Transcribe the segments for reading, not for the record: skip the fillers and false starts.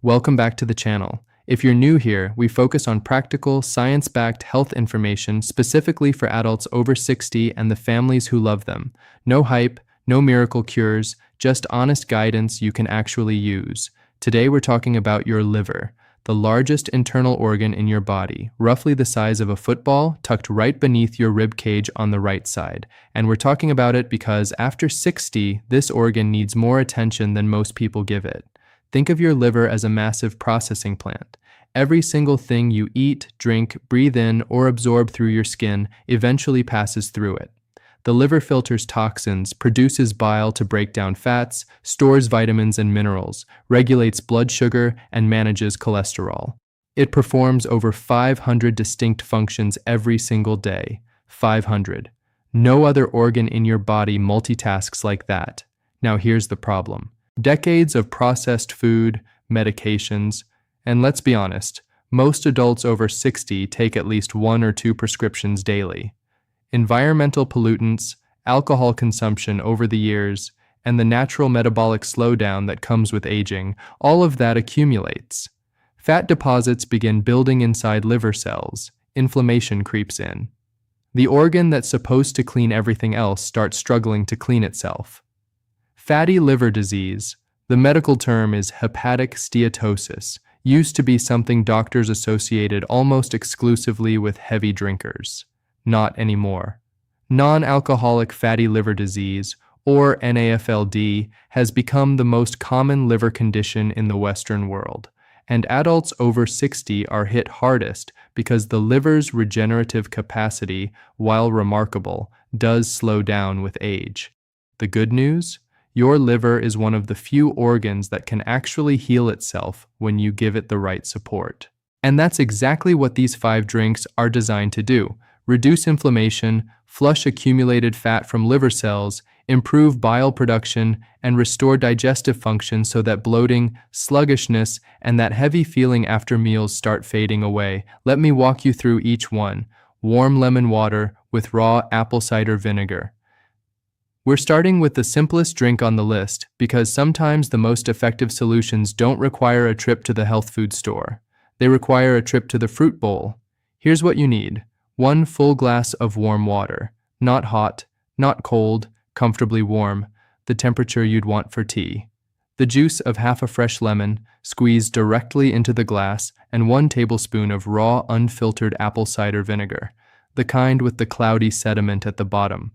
Welcome back to the channel. If you're new here, we focus on practical, science-backed health information specifically for adults over 60 and the families who love them. No hype, no miracle cures, just honest guidance you can actually use. Today we're talking about your liver, the largest internal organ in your body, roughly the size of a football, tucked right beneath your rib cage on the right side. And we're talking about it because after 60, this organ needs more attention than most people give it. Think of your liver as a massive processing plant. Every single thing you eat, drink, breathe in, or absorb through your skin eventually passes through it. The liver filters toxins, produces bile to break down fats, stores vitamins and minerals, regulates blood sugar, and manages cholesterol. It performs over 500 distinct functions every single day. 500. No other organ in your body multitasks like that. Now here's the problem. Decades of processed food, medications, and let's be honest, most adults over 60 take at least 1 or 2 prescriptions daily. Environmental pollutants, alcohol consumption over the years, and the natural metabolic slowdown that comes with aging, all of that accumulates. Fat deposits begin building inside liver cells. Inflammation creeps in. The organ that's supposed to clean everything else starts struggling to clean itself. Fatty liver disease, the medical term is hepatic steatosis, used to be something doctors associated almost exclusively with heavy drinkers. Not anymore. Non-alcoholic fatty liver disease, or NAFLD, has become the most common liver condition in the Western world, and adults over 60 are hit hardest because the liver's regenerative capacity, while remarkable, does slow down with age. The good news? Your liver is one of the few organs that can actually heal itself when you give it the right support. And that's exactly what these 5 drinks are designed to do. Reduce inflammation, flush accumulated fat from liver cells, improve bile production, and restore digestive function so that bloating, sluggishness, and that heavy feeling after meals start fading away. Let me walk you through each one. Warm lemon water with raw apple cider vinegar. We're starting with the simplest drink on the list because sometimes the most effective solutions don't require a trip to the health food store. They require a trip to the fruit bowl. Here's what you need. 1 full glass of warm water. Not hot, not cold, comfortably warm, the temperature you'd want for tea. The juice of half a fresh lemon, squeezed directly into the glass, and 1 tablespoon of raw, unfiltered apple cider vinegar, the kind with the cloudy sediment at the bottom.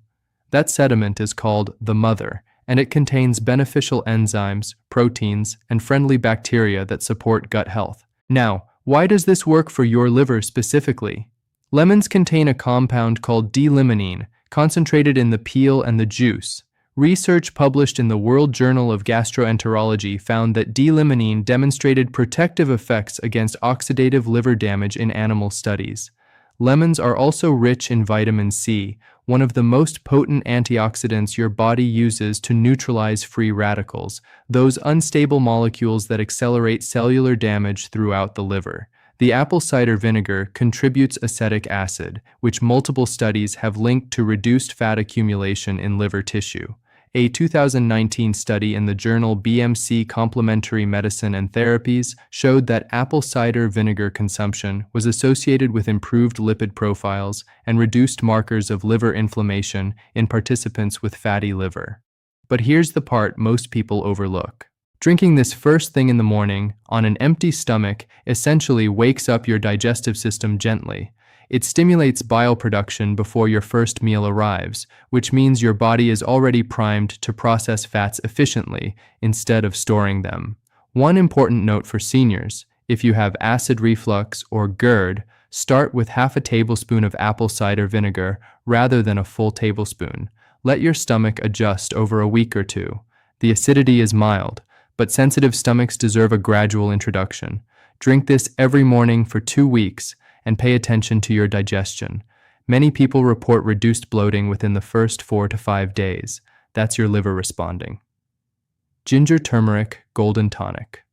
That sediment is called the mother, and it contains beneficial enzymes, proteins, and friendly bacteria that support gut health. Now, why does this work for your liver specifically? Lemons contain a compound called D-limonene, concentrated in the peel and the juice. Research published in the World Journal of Gastroenterology found that D-limonene demonstrated protective effects against oxidative liver damage in animal studies. Lemons are also rich in vitamin C, one of the most potent antioxidants your body uses to neutralize free radicals, those unstable molecules that accelerate cellular damage throughout the liver. The apple cider vinegar contributes acetic acid, which multiple studies have linked to reduced fat accumulation in liver tissue. A 2019 study in the journal BMC Complementary Medicine and Therapies showed that apple cider vinegar consumption was associated with improved lipid profiles and reduced markers of liver inflammation in participants with fatty liver. But here's the part most people overlook. Drinking this first thing in the morning, on an empty stomach, essentially wakes up your digestive system gently. It stimulates bile production before your first meal arrives, which means your body is already primed to process fats efficiently instead of storing them. One important note for seniors: if you have acid reflux or GERD, start with half a tablespoon of apple cider vinegar rather than a full tablespoon. Let your stomach adjust over a week or 2. The acidity is mild, but sensitive stomachs deserve a gradual introduction. Drink this every morning for 2 weeks and pay attention to your digestion. Many people report reduced bloating within the first 4 to 5 days. That's your liver responding. Ginger turmeric golden tonic.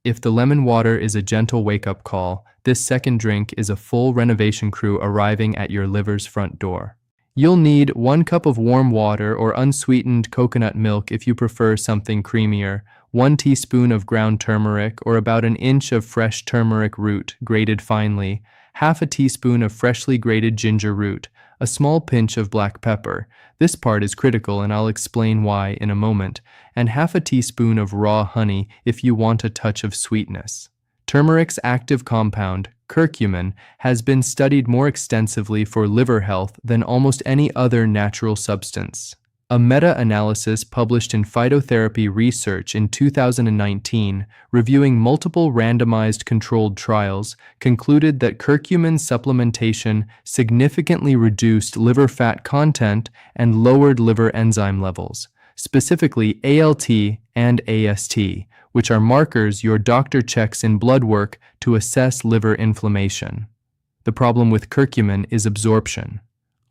If the lemon water is a gentle wake-up call, this second drink is a full renovation crew arriving at your liver's front door. You'll need 1 cup of warm water or unsweetened coconut milk if you prefer something creamier, 1 teaspoon of ground turmeric or about an inch of fresh turmeric root grated finely, half a teaspoon of freshly grated ginger root, a small pinch of black pepper. This part is critical and I'll explain why in a moment, and half a teaspoon of raw honey if you want a touch of sweetness. Turmeric's active compound, curcumin, has been studied more extensively for liver health than almost any other natural substance. A meta-analysis published in Phytotherapy Research in 2019, reviewing multiple randomized controlled trials, concluded that curcumin supplementation significantly reduced liver fat content and lowered liver enzyme levels, specifically ALT and AST, which are markers your doctor checks in blood work to assess liver inflammation. The problem with curcumin is absorption.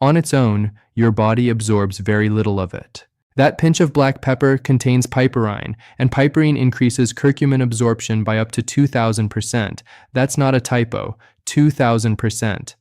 On its own, your body absorbs very little of it. That pinch of black pepper contains piperine, and piperine increases curcumin absorption by up to 2,000%. That's not a typo, 2,000%.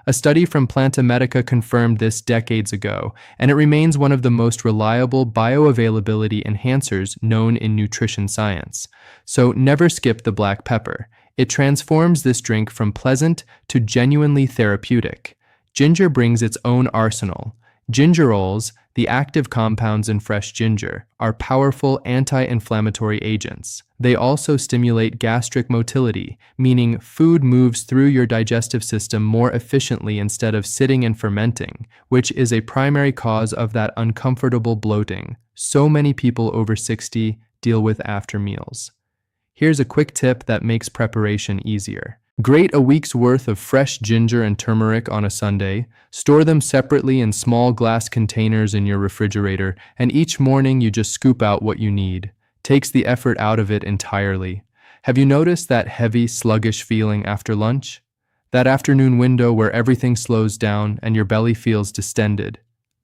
A study from Planta Medica confirmed this decades ago, and it remains one of the most reliable bioavailability enhancers known in nutrition science. So never skip the black pepper. It transforms this drink from pleasant to genuinely therapeutic. Ginger brings its own arsenal. Gingerols, the active compounds in fresh ginger, are powerful anti-inflammatory agents. They also stimulate gastric motility, meaning food moves through your digestive system more efficiently instead of sitting and fermenting, which is a primary cause of that uncomfortable bloating so many people over 60 deal with after meals. Here's a quick tip that makes preparation easier. Grate a week's worth of fresh ginger and turmeric on a Sunday, store them separately in small glass containers in your refrigerator, and each morning you just scoop out what you need. Takes the effort out of it entirely. Have you noticed that heavy, sluggish feeling after lunch? That afternoon window where everything slows down and your belly feels distended?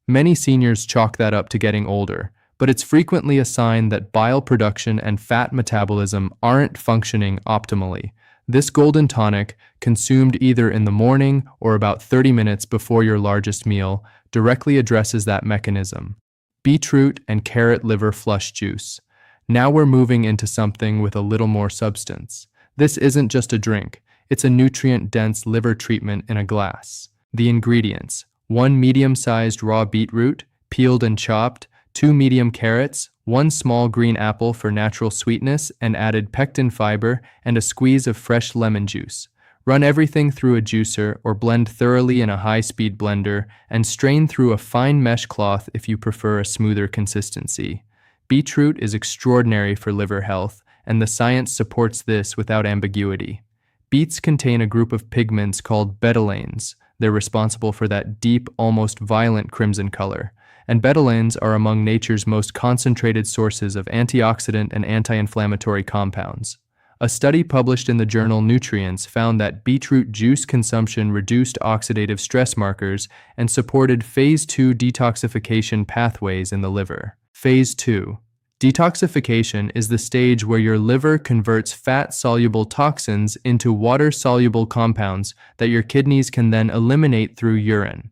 Many seniors chalk that up to getting older, but it's frequently a sign that bile production and fat metabolism aren't functioning optimally. This golden tonic, consumed either in the morning or about 30 minutes before your largest meal, directly addresses that mechanism. Beetroot and carrot liver flush juice. Now we're moving into something with a little more substance. This isn't just a drink, it's a nutrient-dense liver treatment in a glass. The ingredients: 1 medium-sized raw beetroot, peeled and chopped, 2 medium carrots, 1 small green apple for natural sweetness and added pectin fiber, and a squeeze of fresh lemon juice. Run everything through a juicer or blend thoroughly in a high-speed blender and strain through a fine mesh cloth if you prefer a smoother consistency. Beetroot is extraordinary for liver health, and the science supports this without ambiguity. Beets contain a group of pigments called betalains. They're responsible for that deep, almost violent crimson color. And betalains are among nature's most concentrated sources of antioxidant and anti-inflammatory compounds. A study published in the journal Nutrients found that beetroot juice consumption reduced oxidative stress markers and supported Phase 2 detoxification pathways in the liver. Phase 2. Detoxification is the stage where your liver converts fat-soluble toxins into water-soluble compounds that your kidneys can then eliminate through urine.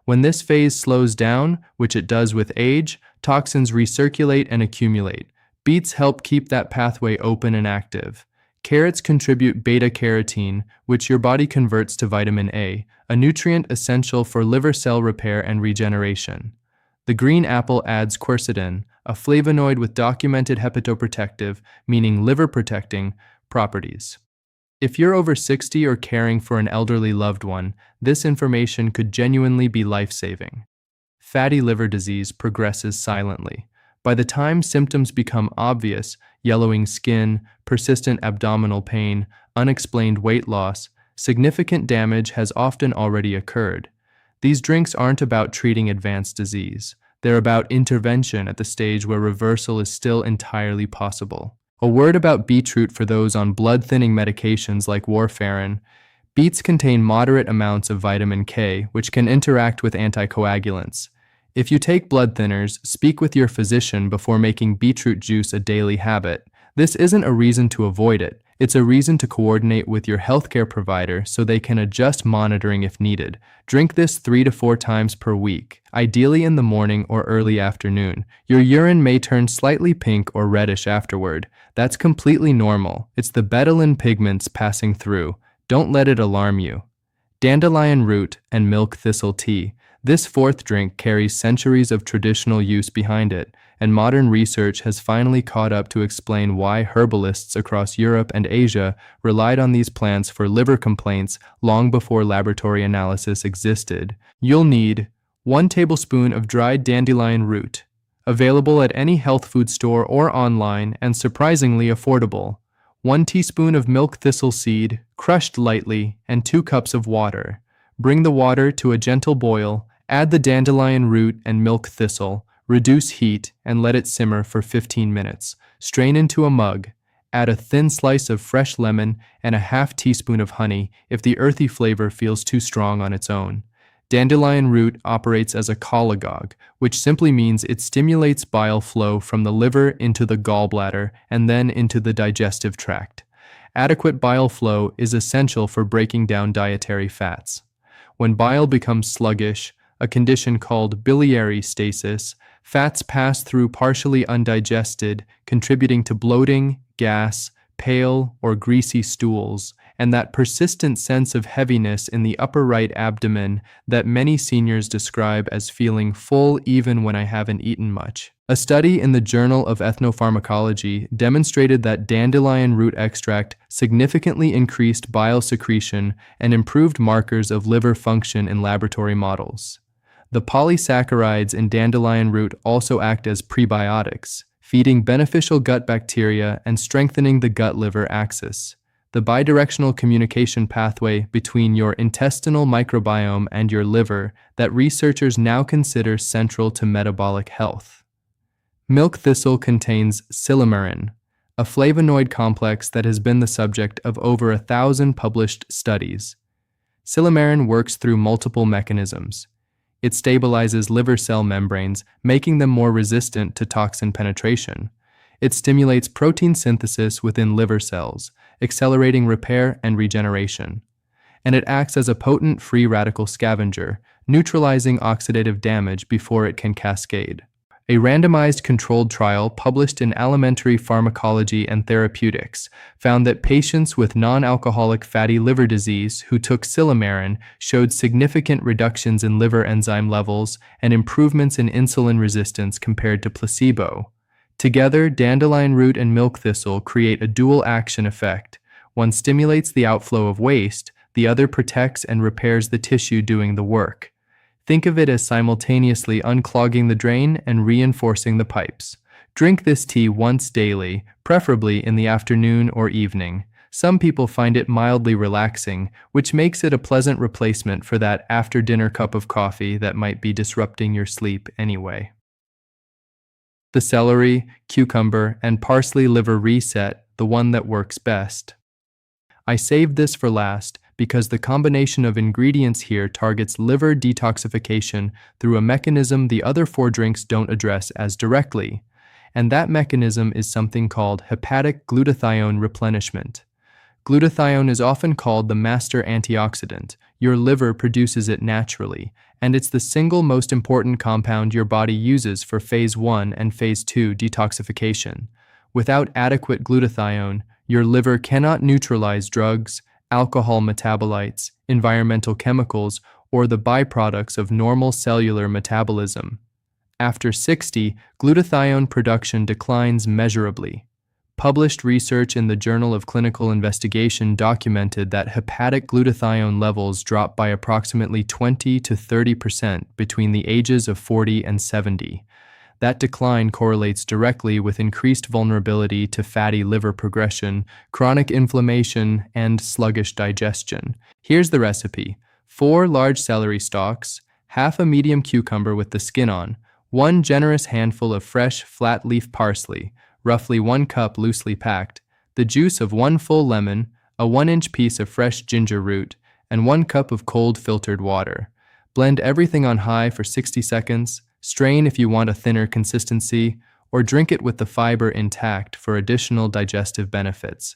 When this phase slows down, which it does with age, toxins recirculate and accumulate. Beets help keep that pathway open and active. Carrots contribute beta-carotene, which your body converts to vitamin A, a nutrient essential for liver cell repair and regeneration. The green apple adds quercetin, a flavonoid with documented hepatoprotective, meaning liver-protecting, properties. If you're over 60 or caring for an elderly loved one, this information could genuinely be life-saving. Fatty liver disease progresses silently. By the time symptoms become obvious, yellowing skin, persistent abdominal pain, unexplained weight loss, significant damage has often already occurred. These drinks aren't about treating advanced disease. They're about intervention at the stage where reversal is still entirely possible. A word about beetroot for those on blood-thinning medications like warfarin. Beets contain moderate amounts of vitamin K, which can interact with anticoagulants. If you take blood thinners, speak with your physician before making beetroot juice a daily habit. This isn't a reason to avoid it. It's a reason to coordinate with your healthcare provider so they can adjust monitoring if needed. Drink this 3 to 4 times per week, ideally in the morning or early afternoon. Your urine may turn slightly pink or reddish afterward. That's completely normal. It's the betalain pigments passing through. Don't let it alarm you. Dandelion root and milk thistle tea. This fourth drink carries centuries of traditional use behind it, and modern research has finally caught up to explain why herbalists across Europe and Asia relied on these plants for liver complaints long before laboratory analysis existed. You'll need 1 tablespoon of dried dandelion root, available at any health food store or online and surprisingly affordable. 1 teaspoon of milk thistle seed, crushed lightly, and 2 cups of water. Bring the water to a gentle boil, add the dandelion root and milk thistle, reduce heat, and let it simmer for 15 minutes. Strain into a mug. Add a thin slice of fresh lemon and a half teaspoon of honey if the earthy flavor feels too strong on its own. Dandelion root operates as a cholagogue, which simply means it stimulates bile flow from the liver into the gallbladder and then into the digestive tract. Adequate bile flow is essential for breaking down dietary fats. When bile becomes sluggish, a condition called biliary stasis, fats pass through partially undigested, contributing to bloating, gas, pale, or greasy stools, and that persistent sense of heaviness in the upper right abdomen that many seniors describe as feeling full even when I haven't eaten much. A study in the Journal of Ethnopharmacology demonstrated that dandelion root extract significantly increased bile secretion and improved markers of liver function in laboratory models. The polysaccharides in dandelion root also act as prebiotics, feeding beneficial gut bacteria and strengthening the gut-liver axis, the bidirectional communication pathway between your intestinal microbiome and your liver that researchers now consider central to metabolic health. Milk thistle contains silymarin, a flavonoid complex that has been the subject of over 1,000 published studies. Silymarin works through multiple mechanisms. It stabilizes liver cell membranes, making them more resistant to toxin penetration. It stimulates protein synthesis within liver cells, accelerating repair and regeneration. And it acts as a potent free radical scavenger, neutralizing oxidative damage before it can cascade. A randomized controlled trial published in Alimentary Pharmacology and Therapeutics found that patients with non-alcoholic fatty liver disease who took silymarin showed significant reductions in liver enzyme levels and improvements in insulin resistance compared to placebo. Together, dandelion root and milk thistle create a dual action effect. One stimulates the outflow of waste, the other protects and repairs the tissue doing the work. Think of it as simultaneously unclogging the drain and reinforcing the pipes. Drink this tea once daily, preferably in the afternoon or evening. Some people find it mildly relaxing, which makes it a pleasant replacement for that after-dinner cup of coffee that might be disrupting your sleep anyway. The celery, cucumber, and parsley liver reset, the one that works best. I saved this for last because the combination of ingredients here targets liver detoxification through a mechanism the other 4 drinks don't address as directly, and that mechanism is something called hepatic glutathione replenishment. Glutathione is often called the master antioxidant. Your liver produces it naturally, and it's the single most important compound your body uses for phase 1 and phase 2 detoxification. Without adequate glutathione, your liver cannot neutralize drugs, alcohol metabolites, environmental chemicals, or the byproducts of normal cellular metabolism. After 60, glutathione production declines measurably. Published research in the Journal of Clinical Investigation documented that hepatic glutathione levels drop by approximately 20 to 30% between the ages of 40 and 70. That decline correlates directly with increased vulnerability to fatty liver progression, chronic inflammation, and sluggish digestion. Here's the recipe. 4 large celery stalks, half a medium cucumber with the skin on, 1 generous handful of fresh flat leaf parsley, roughly 1 cup loosely packed, the juice of 1 full lemon, a 1-inch piece of fresh ginger root, and 1 cup of cold filtered water. Blend everything on high for 60 seconds. Strain if you want a thinner consistency, or drink it with the fiber intact for additional digestive benefits.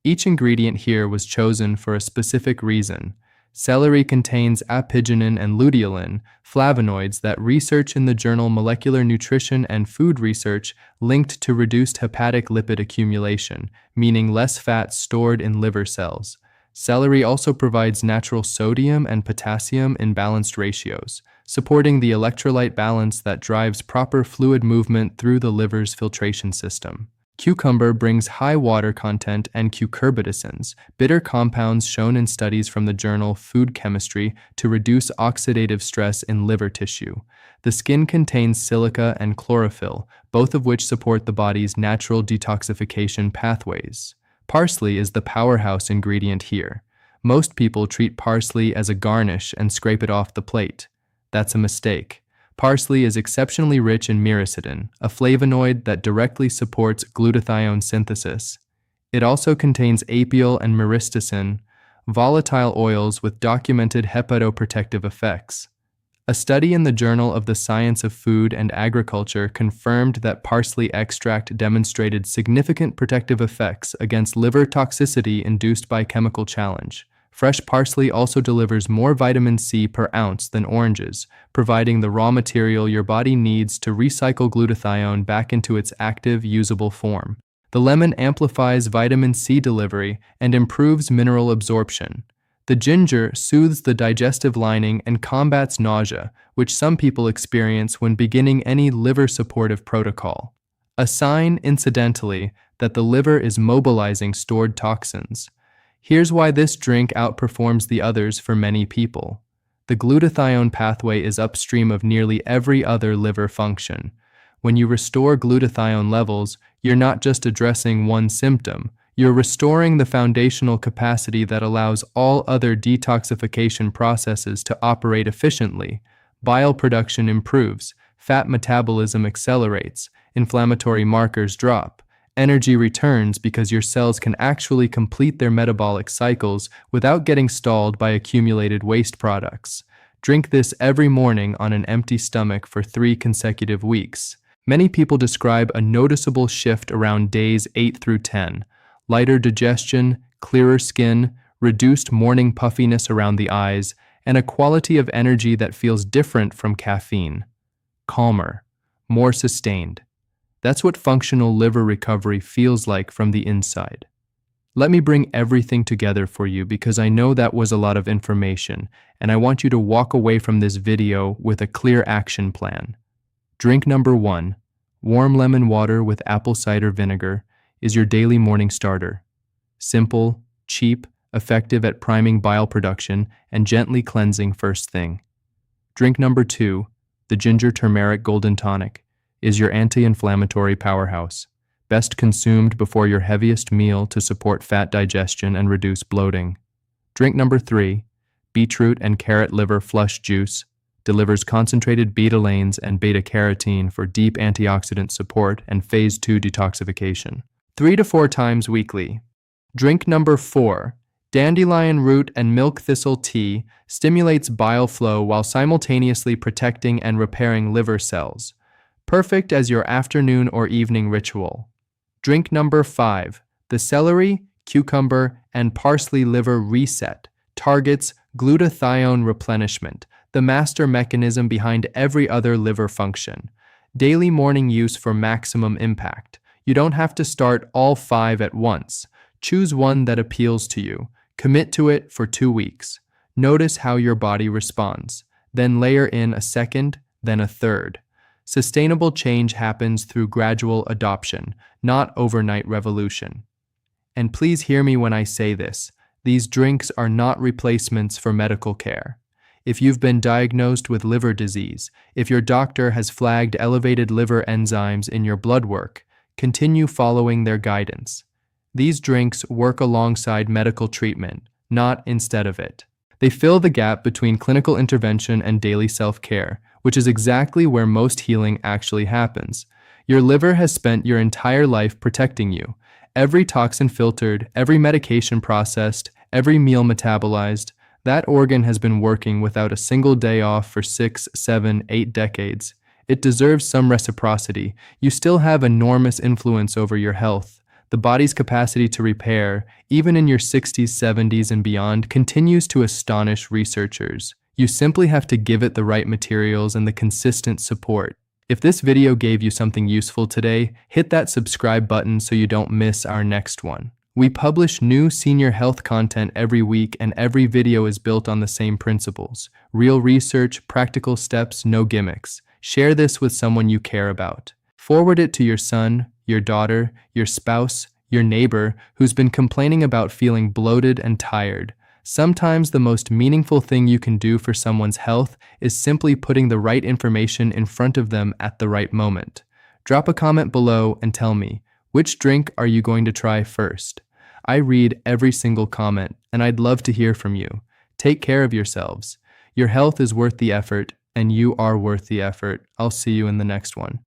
Each ingredient here was chosen for a specific reason. Celery contains apigenin and luteolin, flavonoids that research in the journal Molecular Nutrition and Food Research linked to reduced hepatic lipid accumulation, meaning less fat stored in liver cells. Celery also provides natural sodium and potassium in balanced ratios, supporting the electrolyte balance that drives proper fluid movement through the liver's filtration system. Cucumber brings high water content and cucurbitacins, bitter compounds shown in studies from the journal Food Chemistry to reduce oxidative stress in liver tissue. The skin contains silica and chlorophyll, both of which support the body's natural detoxification pathways. Parsley is the powerhouse ingredient here. Most people treat parsley as a garnish and scrape it off the plate. That's a mistake. Parsley is exceptionally rich in myricidin, a flavonoid that directly supports glutathione synthesis. It also contains apiol and myristicin, volatile oils with documented hepatoprotective effects. A study in the Journal of the Science of Food and Agriculture confirmed that parsley extract demonstrated significant protective effects against liver toxicity induced by chemical challenge. Fresh parsley also delivers more vitamin C per ounce than oranges, providing the raw material your body needs to recycle glutathione back into its active, usable form. The lemon amplifies vitamin C delivery and improves mineral absorption. The ginger soothes the digestive lining and combats nausea, which some people experience when beginning any liver-supportive protocol. A sign, incidentally, that the liver is mobilizing stored toxins. Here's why this drink outperforms the others for many people. The glutathione pathway is upstream of nearly every other liver function. When you restore glutathione levels, you're not just addressing one symptom, you're restoring the foundational capacity that allows all other detoxification processes to operate efficiently. Bile production improves, fat metabolism accelerates, inflammatory markers drop. Energy returns because your cells can actually complete their metabolic cycles without getting stalled by accumulated waste products. Drink this every morning on an empty stomach for 3 consecutive weeks. Many people describe a noticeable shift around days 8 through 10. Lighter digestion, clearer skin, reduced morning puffiness around the eyes, and a quality of energy that feels different from caffeine. Calmer, more sustained. That's what functional liver recovery feels like from the inside. Let me bring everything together for you because I know that was a lot of information, and I want you to walk away from this video with a clear action plan. Drink number 1, warm lemon water with apple cider vinegar, is your daily morning starter. Simple, cheap, effective at priming bile production, and gently cleansing first thing. Drink number 2, the ginger turmeric golden tonic, is your anti-inflammatory powerhouse, best consumed before your heaviest meal to support fat digestion and reduce bloating. Drink number 3, beetroot and carrot liver flush juice, delivers concentrated betalains and beta-carotene for deep antioxidant support and phase 2 detoxification. 3 to 4 times weekly. Drink number 4, dandelion root and milk thistle tea, stimulates bile flow while simultaneously protecting and repairing liver cells. Perfect as your afternoon or evening ritual. Drink number 5, the celery, cucumber, and parsley liver reset, targets glutathione replenishment, the master mechanism behind every other liver function. Daily morning use for maximum impact. You don't have to start all 5 at once. Choose one that appeals to you. Commit to it for 2 weeks. Notice how your body responds. Then layer in a second, then a third. Sustainable change happens through gradual adoption, not overnight revolution. And please hear me when I say this. These drinks are not replacements for medical care. If you've been diagnosed with liver disease, if your doctor has flagged elevated liver enzymes in your blood work, continue following their guidance. These drinks work alongside medical treatment, not instead of it. They fill the gap between clinical intervention and daily self-care, which is exactly where most healing actually happens. Your liver has spent your entire life protecting you. Every toxin filtered, every medication processed, every meal metabolized. That organ has been working without a single day off for 6, 7, 8 decades. It deserves some reciprocity. You still have enormous influence over your health. The body's capacity to repair, even in your 60s, 70s, and beyond, continues to astonish researchers. You simply have to give it the right materials and the consistent support. If this video gave you something useful today, hit that subscribe button so you don't miss our next one. We publish new senior health content every week, and every video is built on the same principles. Real research, practical steps, no gimmicks. Share this with someone you care about. Forward it to your son, your daughter, your spouse, your neighbor who's been complaining about feeling bloated and tired. Sometimes the most meaningful thing you can do for someone's health is simply putting the right information in front of them at the right moment. Drop a comment below and tell me, which drink are you going to try first? I read every single comment, and I'd love to hear from you. Take care of yourselves. Your health is worth the effort, and you are worth the effort. I'll see you in the next one.